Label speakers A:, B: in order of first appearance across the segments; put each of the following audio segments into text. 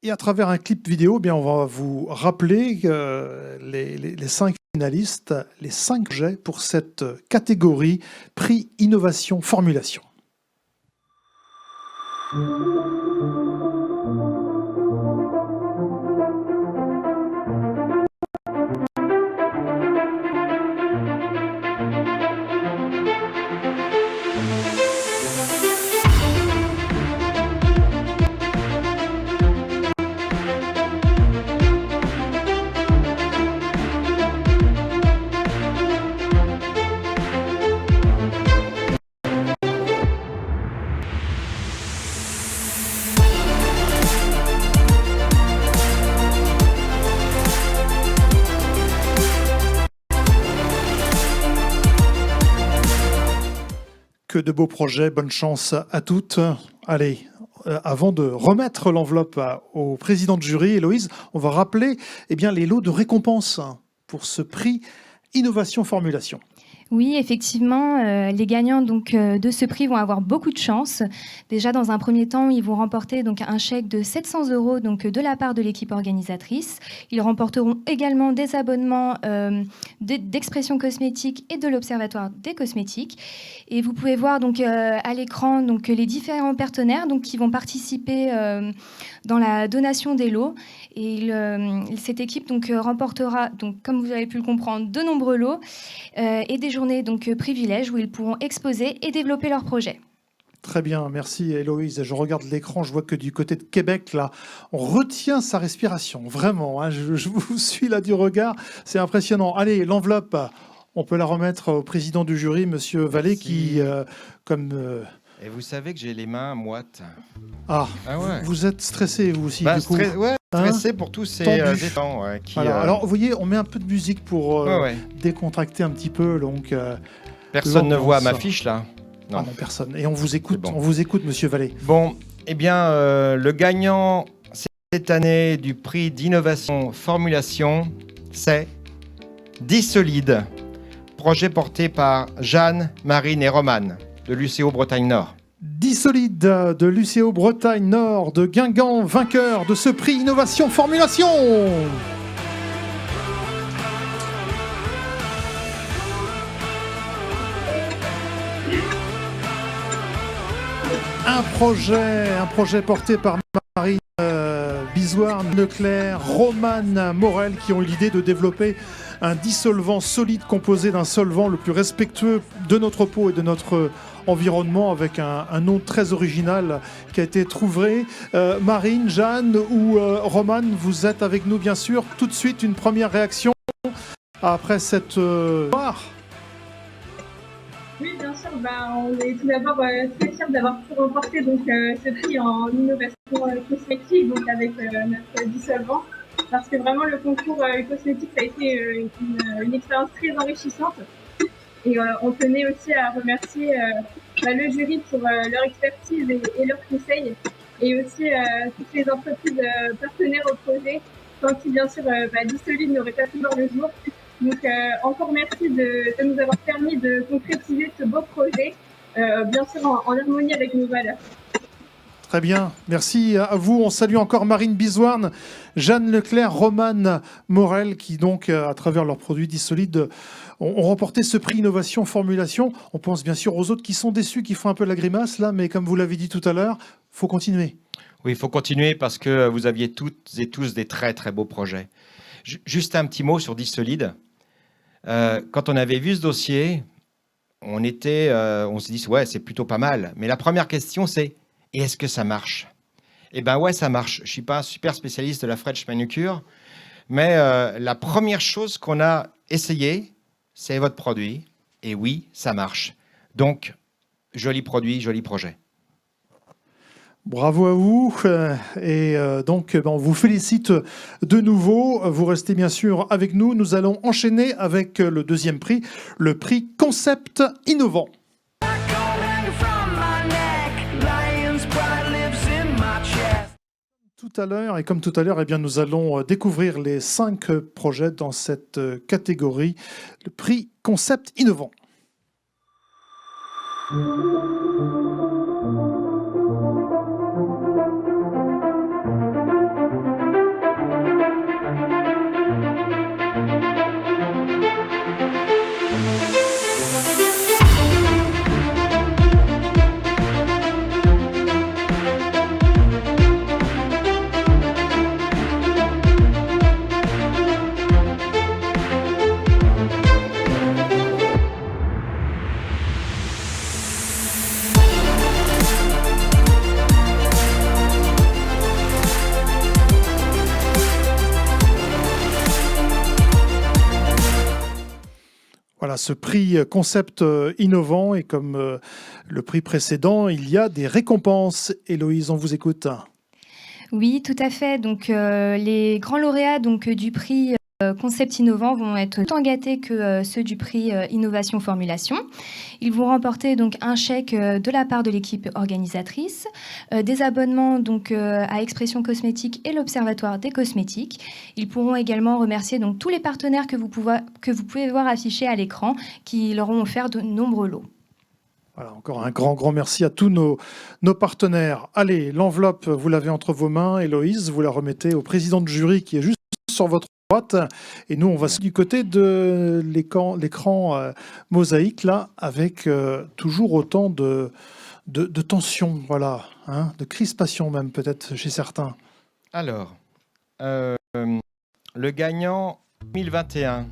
A: Et à travers un clip vidéo, eh bien, on va vous rappeler les 5 finalistes, les 5 projets pour cette catégorie prix Innovation Formulation. Que de beaux projets, bonne chance à toutes. Allez, avant de remettre l'enveloppe au président de jury, Héloïse, on va rappeler les lots de récompense pour ce prix Innovation Formulation.
B: Oui, effectivement, les gagnants de ce prix vont avoir beaucoup de chance. Déjà, dans un premier temps, ils vont remporter un chèque de 700 € de la part de l'équipe organisatrice. Ils remporteront également des abonnements d'Expression Cosmétique et de l'Observatoire des cosmétiques. Et vous pouvez voir à l'écran les différents partenaires qui vont participer dans la donation des lots. Et cette équipe remportera, comme vous avez pu le comprendre, de nombreux lots et des journées privilèges où ils pourront exposer et développer leurs projets.
A: Très bien, merci Héloïse. Je regarde l'écran, je vois que du côté de Québec, là, on retient sa respiration, vraiment. Hein, je vous suis là du regard, c'est impressionnant. Allez, l'enveloppe, on peut la remettre au président du jury, Monsieur Vallée, qui,
C: Et vous savez que j'ai les mains moites.
A: Ah
C: ouais.
A: Vous êtes stressé, vous aussi,
C: du
A: coup.
C: Ouais, stressé pour tous ces étangs.
A: Alors, vous voyez, on met un peu de musique pour décontracter un petit peu. Donc,
C: personne ne voit ma fiche, là.
A: Non. Ah non, personne. Et on vous écoute, Monsieur Vallée.
C: Bon, eh bien, le gagnant cette année du prix d'innovation formulation, c'est Dissolide, projet porté par Jeanne, Marine et Romane de l'UCO Bretagne Nord.
A: Dissolide de l'UCO Bretagne Nord de Guingamp, vainqueur de ce prix Innovation Formulation. Un projet porté par Marine Bizouarne, Leclerc, Romane Morel qui ont eu l'idée de développer un dissolvant solide composé d'un solvant le plus respectueux de notre peau et de notre environnement avec un nom très original qui a été trouvé. Marine, Jeanne ou Romane, vous êtes avec nous bien sûr. Tout de suite, une première réaction après cette
D: Oui, bien sûr. On est tout d'abord très fiers d'avoir pu remporter ce prix en innovation cosmétique avec notre dissolvant. Parce que vraiment, le concours cosmétique, ça a été une expérience très enrichissante. Et on tenait aussi à remercier le jury pour leur expertise et leurs conseils. Et aussi toutes les entreprises partenaires au projet, sans qui, bien sûr, Dissolide n'aurait pas pu voir le jour. Donc, encore merci de nous avoir permis de concrétiser ce beau projet, bien sûr en harmonie avec nos valeurs.
A: Très bien, merci à vous. On salue encore Marine Bizouarne, Jeanne Leclerc, Romane Morel, qui donc, à travers leurs produits Dissolide, ont remporté ce prix Innovation Formulation. On pense bien sûr aux autres qui sont déçus, qui font un peu la grimace là, mais comme vous l'avez dit tout à l'heure, il faut continuer.
C: Oui, il faut continuer parce que vous aviez toutes et tous des très très beaux projets. Juste un petit mot sur Dissolide. Quand on avait vu ce dossier, on s'est dit ouais, c'est plutôt pas mal. Mais la première question c'est et est-ce que ça marche? Eh ben ouais, ça marche. Je suis pas un super spécialiste de la French manucure, mais la première chose qu'on a essayé, c'est votre produit. Et oui, ça marche. Donc, joli produit, joli projet.
A: Bravo à vous. Et donc, on vous félicite de nouveau. Vous restez bien sûr avec nous. Nous allons enchaîner avec le deuxième prix, le prix Concept Innovant. Tout à l'heure, et comme tout à l'heure, nous allons découvrir les 5 projets dans cette catégorie, le prix Concept Innovant. Voilà, ce prix concept innovant, et comme le prix précédent, il y a des récompenses. Héloïse, on vous écoute.
B: Oui, tout à fait. Donc, les grands lauréats du prix concept innovant vont être autant gâtés que ceux du prix innovation formulation. Ils vont remporter donc un chèque de la part de l'équipe organisatrice, des abonnements à Expression Cosmétique et l'Observatoire des cosmétiques. Ils pourront également remercier donc tous les partenaires que vous pouvez voir affichés à l'écran, qui leur ont offert de nombreux lots.
A: Voilà, encore un grand merci à tous nos partenaires. Allez, l'enveloppe, vous l'avez entre vos mains. Héloïse, vous la remettez au président de jury qui est juste sur votre droite. Et nous, on va du côté de l'écran mosaïque, là, avec toujours autant de tension, voilà, hein, de crispation même, peut-être, chez certains.
C: Alors, le gagnant 2021.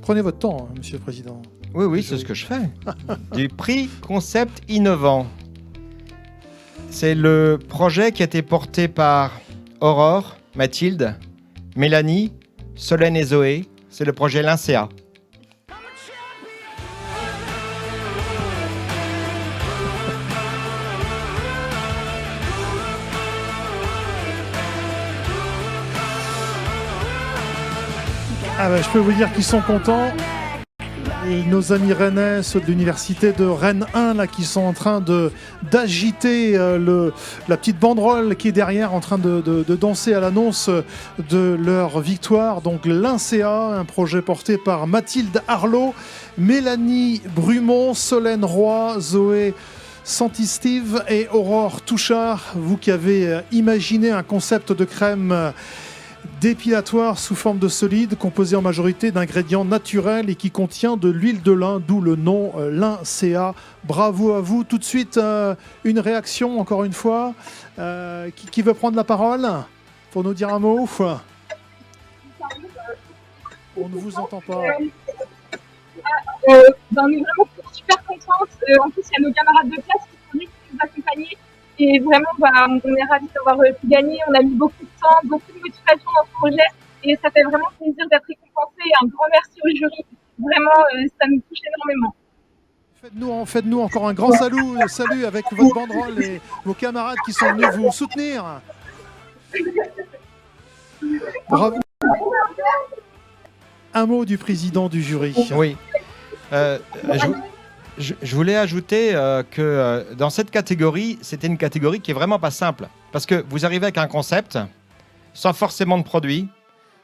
A: Prenez votre temps, hein, monsieur le président.
C: Oui, c'est ce que je fais. Du prix concept innovant. C'est le projet qui a été porté par Aurore, Mathilde, Mélanie, Solène et Zoé. C'est le projet Lincea.
A: Ah ben, je peux vous dire qu'ils sont contents. Et nos amis rennais, ceux de l'université de Rennes 1, là, qui sont en train d'agiter la petite banderole qui est derrière, en train de danser à l'annonce de leur victoire. Donc l'INSEA, un projet porté par Mathilde Arlot, Mélanie Brumont, Solène Roy, Zoé Santi-Steve et Aurore Touchard. Vous qui avez imaginé un concept de crème dépilatoire sous forme de solide, composé en majorité d'ingrédients naturels et qui contient de l'huile de lin, d'où le nom Lincea. Bravo à vous. Tout de suite, une réaction, encore une fois. Qui veut prendre la parole pour nous dire un mot? On ne vous entend pas.
D: On est vraiment super contents. En plus, il y a nos camarades de classe qui nous accompagner. Et vraiment, on est ravis d'avoir pu gagner. On a mis beaucoup de temps, beaucoup de motivation dans ce projet. Et ça fait vraiment plaisir d'être récompensé. Un grand merci au jury. Vraiment, ça nous touche énormément.
A: Faites-nous encore un grand salut avec votre banderole et vos camarades qui sont venus vous soutenir. Bravo. Un mot du président du jury.
C: Oui. Je voulais ajouter que dans cette catégorie, c'était une catégorie qui est vraiment pas simple. Parce que vous arrivez avec un concept, sans forcément de produit,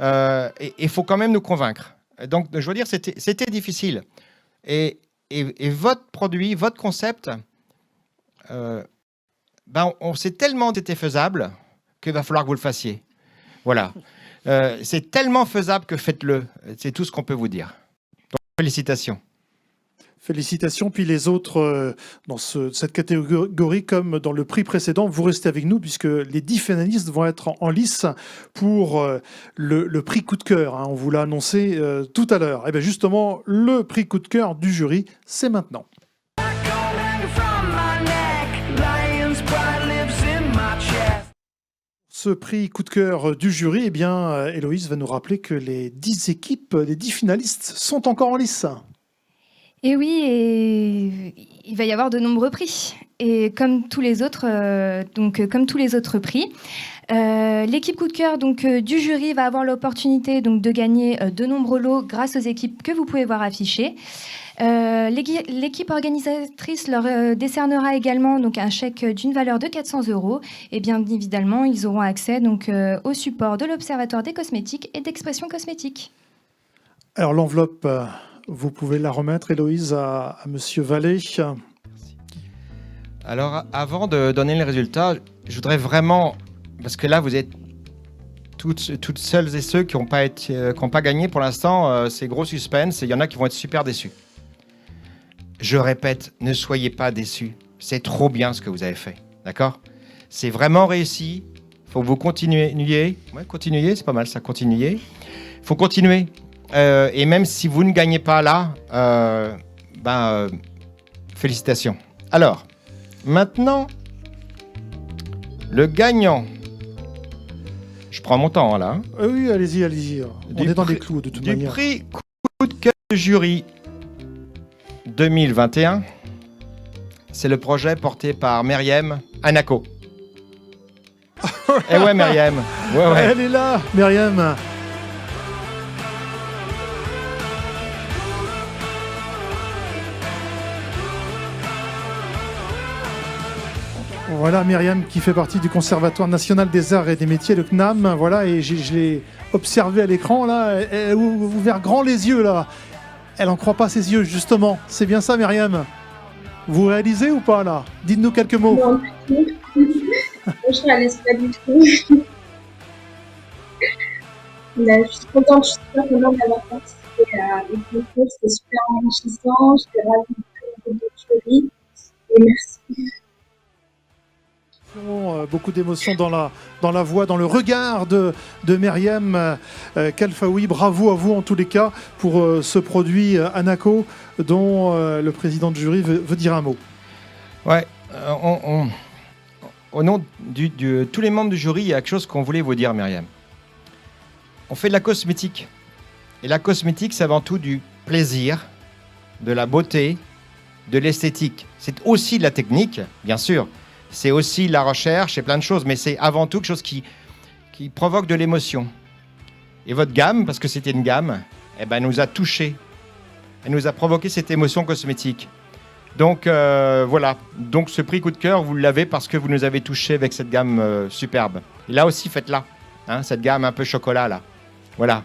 C: et il faut quand même nous convaincre. Donc, je veux dire, c'était difficile. Et votre produit, votre concept, on sait tellement que c'était faisable qu'il va falloir que vous le fassiez. Voilà. C'est tellement faisable que faites-le. C'est tout ce qu'on peut vous dire. Donc, félicitations.
A: Félicitations. Puis les autres, dans cette catégorie, comme dans le prix précédent, vous restez avec nous puisque les 10 finalistes vont être en lice pour le prix coup de cœur. Hein, on vous l'a annoncé tout à l'heure. Et bien justement, le prix coup de cœur du jury, c'est maintenant. Ce prix coup de cœur du jury, eh bien, Héloïse va nous rappeler que les 10 équipes, les 10 finalistes sont encore en lice.
B: Et oui, et il va y avoir de nombreux prix. Et comme tous les autres, prix, l'équipe coup de cœur du jury va avoir l'opportunité de gagner de nombreux lots grâce aux équipes que vous pouvez voir affichées. L'équipe organisatrice leur décernera également un chèque d'une valeur de 400 €. Et bien évidemment, ils auront accès au support de l'Observatoire des cosmétiques et d'Expression Cosmétique.
A: Alors l'enveloppe... Vous pouvez la remettre, Héloïse, à Monsieur Vallée. Merci.
C: Alors, avant de donner les résultats, je voudrais vraiment, parce que là, vous êtes toutes celles et ceux qui n'ont pas gagné pour l'instant, c'est gros suspense, et il y en a qui vont être super déçus. Je répète, ne soyez pas déçus. C'est trop bien ce que vous avez fait, d'accord? C'est vraiment réussi. Il faut que vous continuiez. Ouais, continuez, c'est pas mal ça, continuez. Il faut continuer. Et même si vous ne gagnez pas là, félicitations. Alors, maintenant, le gagnant. Je prends mon temps là.
A: Oui, allez-y. On est dans les clous de toute manière.
C: Du prix coup de cœur du jury 2021, c'est le projet porté par Myriam Anaco. Eh ouais, Myriam. Ouais.
A: Elle est là, Myriam. Voilà Myriam qui fait partie du Conservatoire national des arts et des métiers, le CNAM. Voilà, et je l'ai observé à l'écran là. Elle a ouvert grand les yeux là. Elle n'en croit pas ses yeux justement. C'est bien ça, Myriam. Vous réalisez ou pas là? Dites-nous quelques mots.
D: Non, je réalise pas du tout. Là, je suis contente, je suis super contente d'avoir participé au concours. C'était super enrichissant. J'étais ravie de votre jury. Et merci.
A: Beaucoup d'émotions dans la voix, dans le regard de Myriam Kalfaoui. Bravo à vous en tous les cas pour ce produit Anaco dont le président de jury veut dire un mot.
C: Ouais, au nom de tous les membres du jury, il y a quelque chose qu'on voulait vous dire, Myriam. On fait de la cosmétique. Et la cosmétique, c'est avant tout du plaisir, de la beauté, de l'esthétique. C'est aussi de la technique, bien sûr. C'est aussi de la recherche et plein de choses, mais c'est avant tout quelque chose qui provoque de l'émotion. Et votre gamme, parce que c'était une gamme, nous a touchés. Elle nous a provoqué cette émotion cosmétique. Donc voilà, donc ce prix coup de cœur, vous l'avez parce que vous nous avez touchés avec cette gamme superbe. Et là aussi, faites-la, cette gamme un peu chocolat là. Voilà,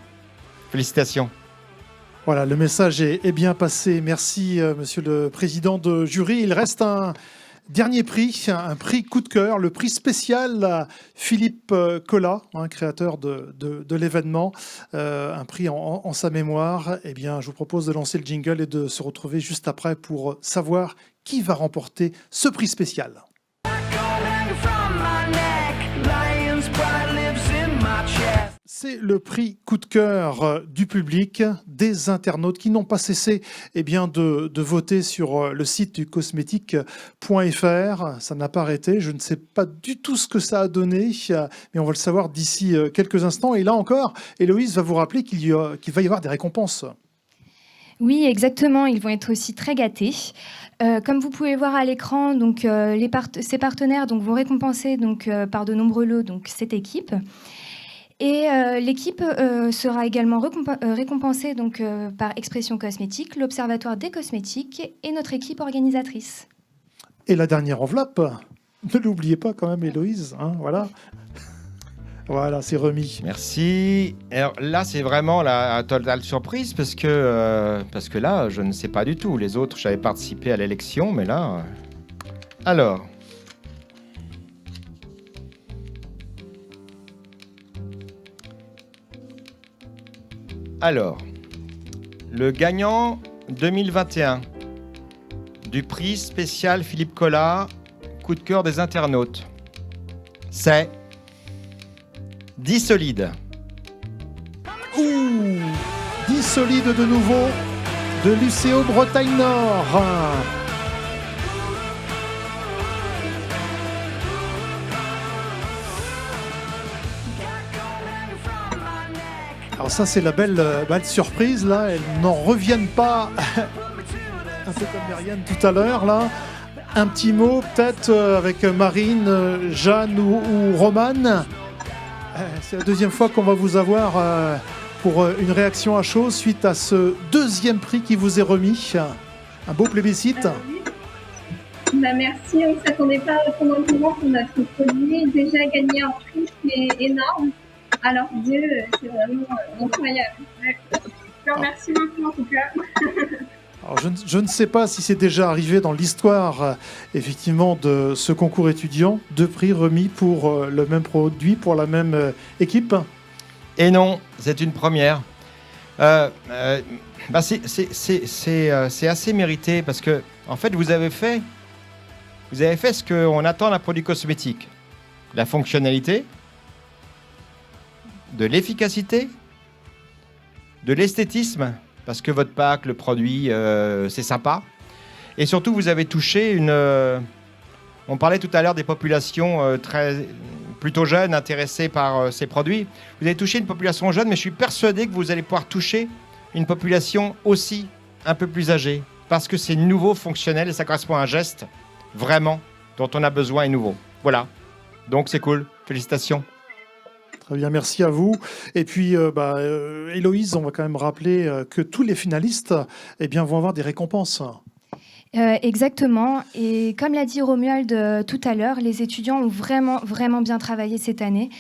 C: félicitations.
A: Voilà, le message est bien passé. Merci, monsieur le président de jury. Il reste un dernier prix, un prix coup de cœur, le prix spécial Philippe Collat, créateur de l'événement, un prix en sa mémoire. Eh bien, je vous propose de lancer le jingle et de se retrouver juste après pour savoir qui va remporter ce prix spécial. C'est le prix coup de cœur du public, des internautes qui n'ont pas cessé de voter sur le site du cosmétique.fr. Ça n'a pas arrêté. Je ne sais pas du tout ce que ça a donné, mais on va le savoir d'ici quelques instants. Et là encore, Héloïse va vous rappeler qu'il va y avoir des récompenses.
B: Oui, exactement. Ils vont être aussi très gâtés. Comme vous pouvez voir à l'écran, donc ces partenaires vont récompenser par de nombreux lots cette équipe. Et l'équipe sera également récompensée par Expression Cosmétique, l'Observatoire des cosmétiques et notre équipe organisatrice.
A: Et la dernière enveloppe, ne l'oubliez pas quand même, Héloïse. Voilà. Voilà, c'est remis.
C: Merci. Alors là, c'est vraiment la totale surprise parce que là, je ne sais pas du tout. Les autres, j'avais participé à l'élection, mais là... Alors... le gagnant 2021 du prix spécial Philippe Collat, coup de cœur des internautes, c'est Dissolide.
A: Ouh, Dissolide de nouveau de l'UCO Bretagne Nord. Alors ça, c'est la belle surprise, là. Elles n'en reviennent pas. Un peu comme Myriam tout à l'heure, là. Un petit mot, peut-être, avec Marine, Jeanne ou Romane. C'est la deuxième fois qu'on va vous avoir pour une réaction à chaud suite à ce deuxième prix qui vous est remis. Un beau plébiscite.
D: Merci, on ne s'attendait pas pendant le moment que notre produit déjà gagné un prix, c'est énorme. Alors Dieu, c'est vraiment incroyable. Je vous remercie beaucoup en tout cas.
A: Alors, je ne sais pas si c'est déjà arrivé dans l'histoire effectivement de ce concours étudiant, 2 prix remis pour le même produit, pour la même équipe.
C: Et non, c'est une première. C'est assez mérité parce que en fait vous avez fait ce qu'on attend d'un produit cosmétique, la fonctionnalité, de l'efficacité, de l'esthétisme, parce que votre pack, le produit, c'est sympa. Et surtout, vous avez touché on parlait tout à l'heure des populations plutôt jeunes, intéressées par ces produits. Vous avez touché une population jeune, mais je suis persuadé que vous allez pouvoir toucher une population aussi un peu plus âgée, parce que c'est nouveau, fonctionnel et ça correspond à un geste vraiment dont on a besoin et nouveau. Voilà. Donc c'est cool. Félicitations.
A: Très bien, merci à vous. Et puis, Héloïse, on va quand même rappeler que tous les finalistes vont avoir des récompenses.
B: Exactement. Et comme l'a dit Romuald tout à l'heure, les étudiants ont vraiment, vraiment bien travaillé cette année.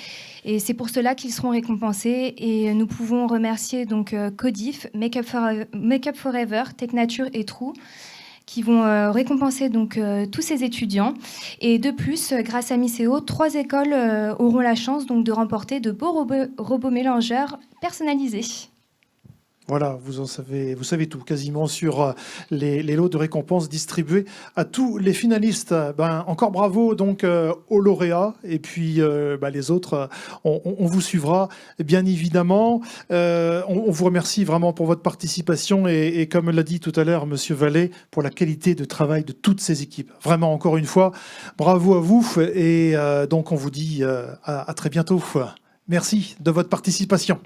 B: Et c'est pour cela qu'ils seront récompensés. Et nous pouvons remercier donc Codif, Make Up Forever, Tech Nature et True, qui vont récompenser donc tous ces étudiants. Et de plus, grâce à Mycéo, 3 écoles auront la chance donc de remporter de beaux robots mélangeurs personnalisés.
A: Voilà, vous savez tout quasiment sur les lots de récompenses distribués à tous les finalistes. Encore bravo donc aux lauréats et puis les autres, on vous suivra bien évidemment. On vous remercie vraiment pour votre participation et comme l'a dit tout à l'heure Monsieur Vallée, pour la qualité de travail de toutes ces équipes. Vraiment encore une fois, bravo à vous et donc on vous dit à très bientôt. Merci de votre participation.